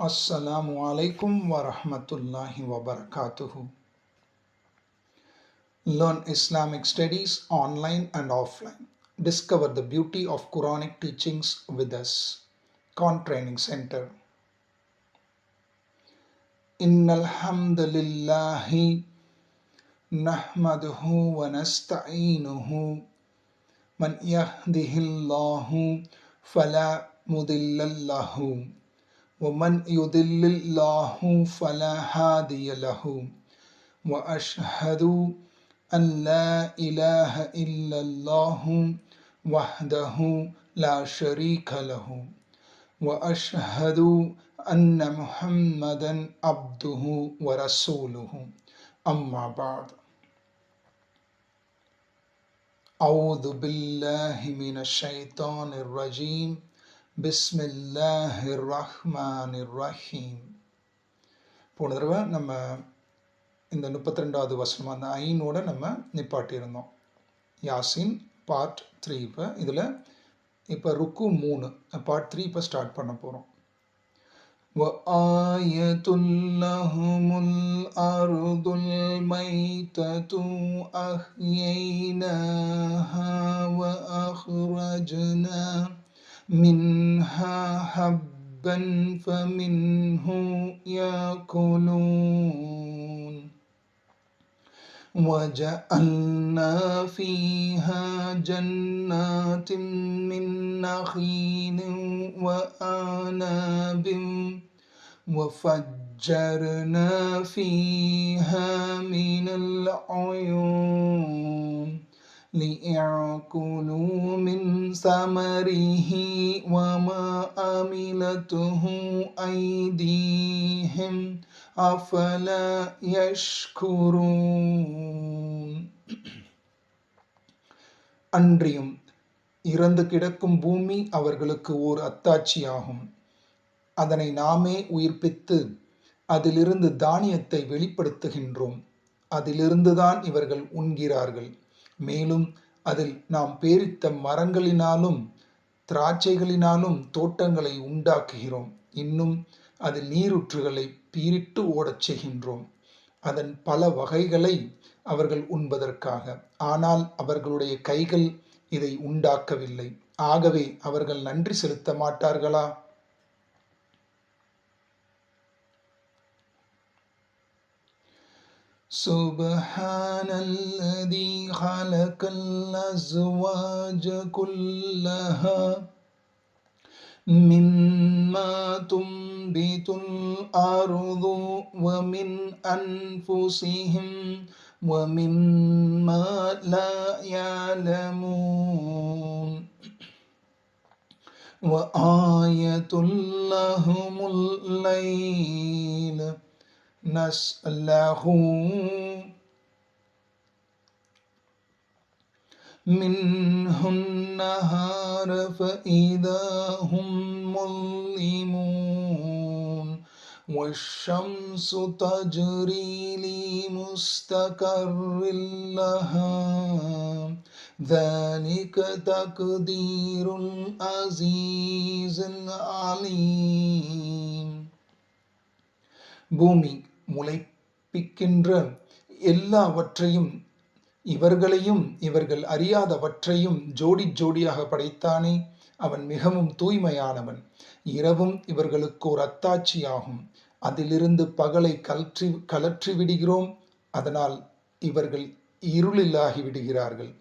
Assalamu alaikum wa rahmatullahi wa barakatuhu. Learn Islamic studies online and offline. Discover the beauty of Quranic teachings with us. Con Training Center. Innal hamdalillahi nahmaduhu wa nasta'inuhu man yahdihillahu fala mudilla ومن يضلل الله فلا هادي له وأشهد أن لا إله إلا الله وحده لا شريك له وأشهد أن محمدا عبده ورسوله أما بعد أعوذ بالله من الشيطان الرجيم பிஸ்மில்லாஹிர் ரஹ்மானிர் ரஹீம். போன தடவை நம்ம இந்த 32வது வசனம் அந்த ஐனோட நம்ம நிப்பாட்டியிருந்தோம். Yasin part 3. இப்போ ருக்கு 3 பார்ட் 3 இப்போ ஸ்டார்ட் பண்ண போகிறோம். وَآيَةٌ لَهُمُ الْأَرْضُ الْمَيْتَةُ أَحْيَيْنَاهَا وَأَخْرَجْنَا منها حبا فمنه يأكلون وجعلنا فيها جنات من نخيل وأعناب وفجرنا فيها من العيون ليأكلوا من ثمره وما عملته أيديهم أفلا يشكرون. அன்றியும் இறந்து கிடக்கும் பூமி அவர்களுக்கு ஓர் அத்தாட்சியாகும். அதனை நாமே உயிர்ப்பித்து அதிலிருந்து தானியத்தை வெளிப்படுத்துகின்றோம். அதிலிருந்துதான் இவர்கள் உண்கிறார்கள். மேலும் அதில் நாம் பேரித்த மரங்களினாலும் திராட்சைகளினாலும் தோட்டங்களை உண்டாக்குகிறோம். இன்னும் அதில் நீரூற்றுகளை பீரிட்டு ஓடச் செய்கின்றோம், அதன் பல வகைகளை அவர்கள் உண்பதற்காக. ஆனால் அவர்களுடைய கைகள் இதை உண்டாக்கவில்லை. ஆகவே அவர்கள் நன்றி செலுத்த மாட்டார்களா? سبحان الذي خلق الأزواج كلها مما تنبت الأرض ومن أنفسهم ومما لا يعلمون وآية لهم الليل نسلخ منه النهار فإذا هم مظلمون والشمس تجري لمستقر لها ذلك تقدير العزيز العليم. பூமி முளைப்பிக்கின்ற எல்லாவற்றையும் இவர்களையும் இவர்கள் அறியாதவற்றையும் ஜோடி ஜோடியாக படைத்தானே, அவன் மிகவும் தூய்மையானவன். இரவும் இவர்களுக்கு ஒரு அத்தாட்சியாகும். அதிலிருந்து பகலை கலற்றி விடுகிறோம். அதனால் இவர்கள் இருளிலாகி விடுகிறார்கள்.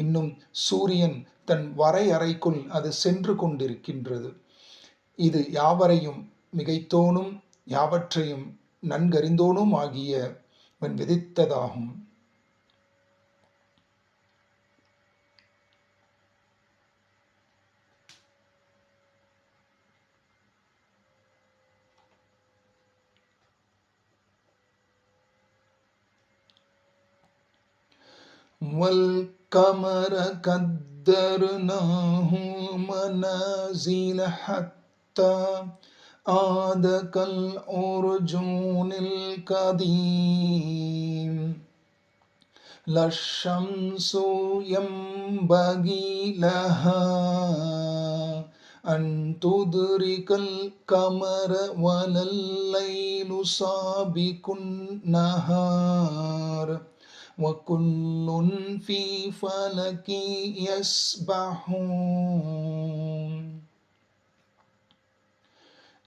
இன்னும் சூரியன் தன் வரையறைக்குள் அது சென்று கொண்டிருக்கின்றது. இது யாவரையும் மிகைத்தோனும் யாவற்றையும் நன்கறிந்தோனும் ஆகியவன் விதித்ததாகும். والقمر قدرناه منازل حتى عاد كالعرجون القديم لا الشمس ينبغي لها أن تدرك القمر ولا الليل سابق النهار وكل في فلك يسبحون.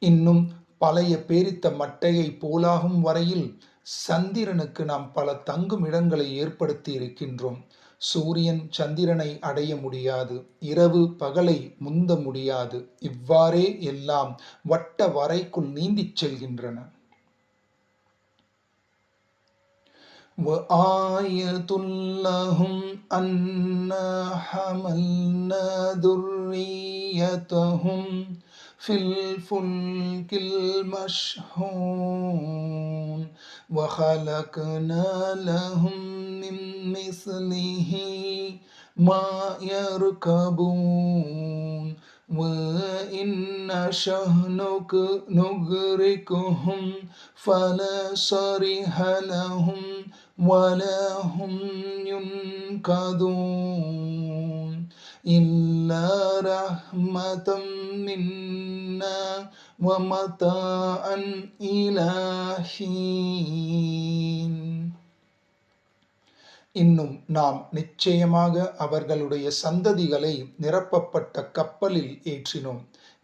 இன்னும் பழைய பேரித்த மட்டையை போலாகும் வரையில் சந்திரனுக்கு நாம் பல தங்கும் இடங்களை ஏற்படுத்தி இருக்கின்றோம். சூரியன் சந்திரனை அடைய முடியாது, இரவு பகலை முந்த முடியாது. இவ்வாறே எல்லாம் வட்ட வரைக்குள் நீந்திச் செல்கின்றன. وآية لهم أنا حملنا ذريتهم في الفلك المشحون وخلقنا لهم من مثله ما يركبون وإن نشأ نغرقهم فلا صريخ لهم ولا هم ينقذون إلا رحمة منا ومتاعا إلى حين. இன்னும் நாம் நிச்சயமாக அவர்களுடைய சந்ததிகளை நிரப்பப்பட்ட கப்பலில் ஏற்றினோம்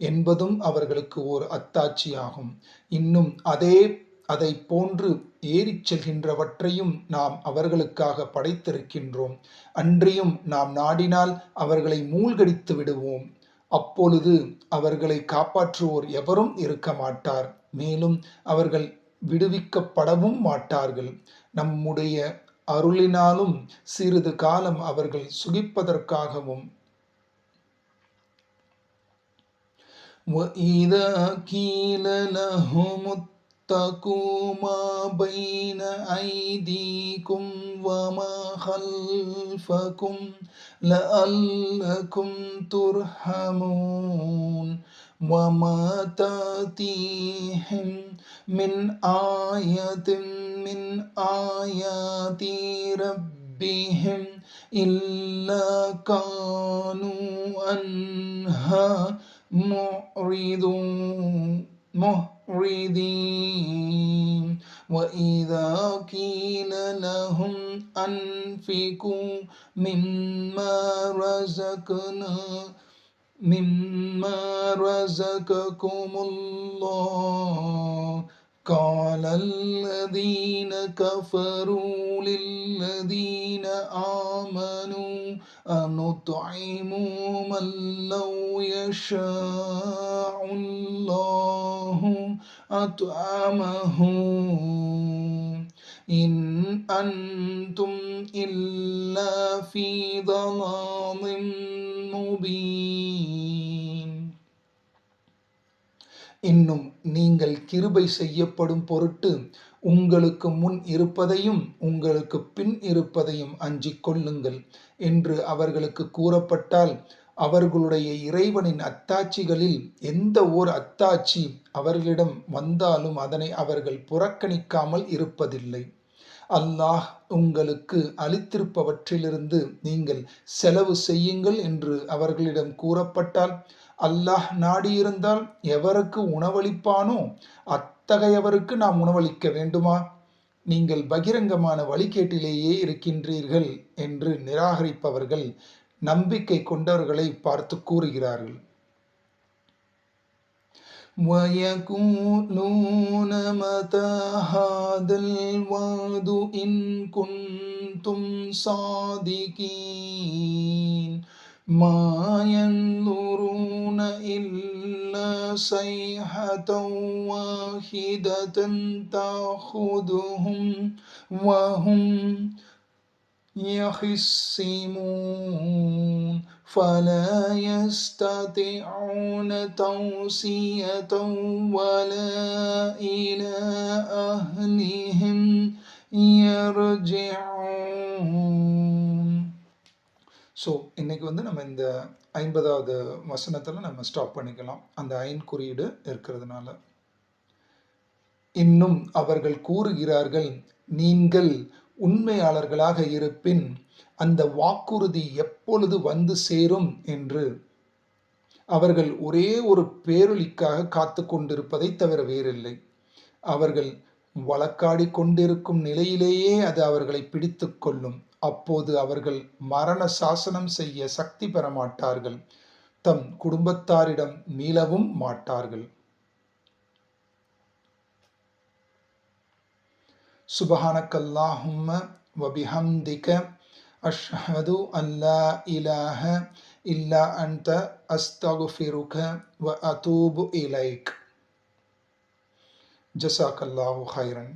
என்பதும் அவர்களுக்கு ஓர் அத்தாட்சியாகும். இன்னும் அதை போன்று ஏறிச் செல்கின்றவற்றையும் நாம் அவர்களுக்காக படைத்திருக்கின்றோம். அன்றியும் நாம் நாடினால் அவர்களை மூழ்கடித்து விடுவோம். அப்பொழுது அவர்களை காப்பாற்றுவோர் எவரும் இருக்க மாட்டார். மேலும் அவர்கள் விடுவிக்கப்படவும் மாட்டார்கள். நம்முடைய அருளினாலும் சிறிது காலம் அவர்கள் சுகிப்பதற்காகவும். وَإِذَا قِيلَ لَهُمُ اتَّقُوا مَا بَيْنَ أَيْدِيكُمْ وَمَا خَلْفَكُمْ لَعَلَّكُمْ تُرْحَمُونَ وَمَا تَأْتِيهِمْ مِنْ آيَةٍ من آيات ربهم إلا كانوا عنها معرضين وإذا قيل لهم أنفقوا مما رزقكم الله قال الذين كفروا للذين آمنوا أنطعم من لو يشاء الله أطعمه إن أنتم إلا في ضلال مبين. இன்னும் நீங்கள் கிருபை செய்யப்படும் பொருட்டு உங்களுக்கு முன் இருப்பதையும் உங்களுக்கு பின் இருப்பதையும் அஞ்சிக் கொள்ளுங்கள் என்று அவர்களுக்கு கூறப்பட்டால், அவர்களுடைய இறைவனின் அத்தாட்சிகளில் எந்த ஓர் அத்தாட்சி அவர்களிடம் வந்தாலும் அதனை அவர்கள் புறக்கணிக்காமல் இருப்பதில்லை. அல்லாஹ் உங்களுக்கு அளித்திருப்பவற்றிலிருந்து நீங்கள் செலவு செய்யுங்கள் என்று அவர்களிடம் கூறப்பட்டால், அல்லாஹ் நாடியிருந்தால் எவருக்கு உணவளிப்பானோ அத்தகையவருக்கு நாம் உணவளிக்க வேண்டுமா? நீங்கள் பகிரங்கமான வழிகேட்டிலேயே இருக்கின்றீர்கள் என்று நிராகரிப்பவர்கள் நம்பிக்கை கொண்டவர்களை பார்த்து கூறுகிறார்கள். وَيَقُولُونَ مَتَى هَذَا الْوَعْدُ إِن كُنتُمْ صَادِقِينَ مَا يَنظُرُونَ إِلَّا صَيْحَةً وَاحِدَةً تَأْخُذُهُمْ وَهُمْ يَخِصِّمُونَ فَلَا يَسْتَطِيعُونَ تَوْصِيَةً وَلَا إِلَى أَهْلِهِمْ يَرْجِعُونَ. ஸோ இன்னைக்கு நம்ம இந்த 50வது வசனத்தில் நம்ம ஸ்டாப் பண்ணிக்கலாம், அந்த ஐன் குறியீடு இருக்கிறதுனால. இன்னும் அவர்கள் கூறுகிறார்கள், நீங்கள் உண்மையாளர்களாக இருப்பின் அந்த வாக்குறுதி எப்பொழுது வந்து சேரும் என்று. அவர்கள் ஒரே ஒரு பேரொலிக்காக காத்து கொண்டிருப்பதை தவிர வேறில்லை. அவர்கள் வழக்காடி கொண்டிருக்கும் நிலையிலேயே அது அவர்களை பிடித்து கொள்ளும். அப்போது அவர்கள் மரண சாசனம் செய்ய சக்தி பெற மாட்டார்கள். தம் குடும்பத்தாரிடம் மீளவும் மாட்டார்கள். சுபஹானக்கல்லாஹும்ம வபிஹம்திக அஷ்ஹது அல்லா இலாஹ இல்லா அன்த அஸ்தகுஃபிருக வ அதூபு இலைக். ஜஸாக்கல்லாஹு ஹைரன்.